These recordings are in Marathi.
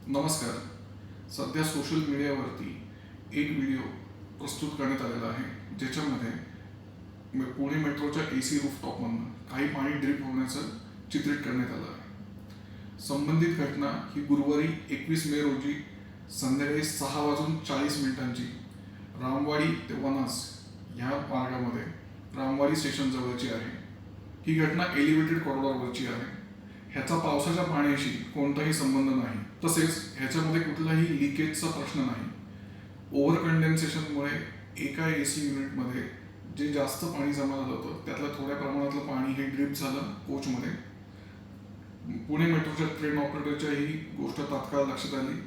नमस्कार. सध्या सोशल मीडियावरती एक व्हिडिओ प्रस्तुत करण्यात आलेला आहे, ज्याच्यामध्ये पुणे मेट्रोच्या AC रूफटॉपमधून काही पाणी ड्रिप होण्याचं चित्रित करण्यात आलं आहे. संबंधित घटना ही गुरुवारी 21 मे रोजी संध्याकाळी 6:40 रामवाडी ते वनाज ह्या मार्गामध्ये रामवाडी स्टेशन जवळची आहे. ही घटना एलिव्हेटेड कॉरिडॉरवरची आहे. ह्याचा पावसाच्या पाण्याशी कोणताही संबंध नाही, तसेच ह्याच्यामध्ये कुठलाही लिकेजचा प्रश्न नाही. ओव्हर कंडेन्सेशनमुळे एका AC युनिटमध्ये जे जास्त पाणी जमा झालं होतं त्यातलं थोड्या प्रमाणातलं पाणी हे ड्रिप झालं कोचमध्ये. पुणे मेट्रोच्या ट्रेन ऑपरेटरच्या ही गोष्ट तात्काळ लक्षात आली.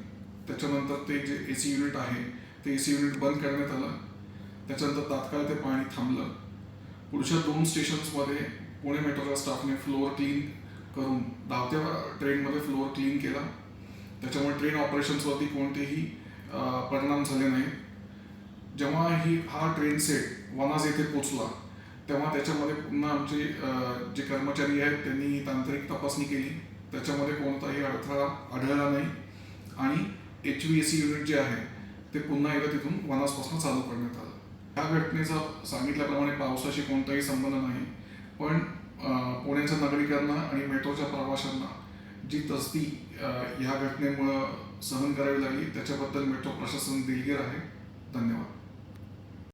त्याच्यानंतर ते जे AC युनिट आहे ते AC युनिट बंद करण्यात आलं. त्याच्यानंतर तात्काळ ते पाणी थांबलं. पुढच्या 2 स्टेशन्समध्ये पुणे मेट्रोच्या स्टाफने फ्लोअर क्लीन करून धावत्या ट्रेनमध्ये फ्लोअर क्लीन केला. त्याच्यामुळे ट्रेन ऑपरेशन्सवरती कोणतेही परिणाम झाले नाही. जेव्हा हा ट्रेन सेट वनाज येथे पोचला तेव्हा त्याच्यामध्ये पुन्हा आमचे जे कर्मचारी आहेत त्यांनी तांत्रिक तपासणी केली. त्याच्यामध्ये कोणताही अडथळा आढळला नाही आणि HVAC युनिट जे आहे ते पुन्हा एकदा तिथून वनाजपासून चालू करण्यात आलं. ह्या घटनेचा सांगितल्याप्रमाणे पावसाशी कोणताही संबंध नाही, पण पुण्याच्या नागरिकांना आणि मेट्रोच्या प्रवाशांना जी तसदी ह्या घटनेमुळं सहन करावी लागली त्याच्याबद्दल मेट्रो प्रशासन दिलगीर आहे. धन्यवाद.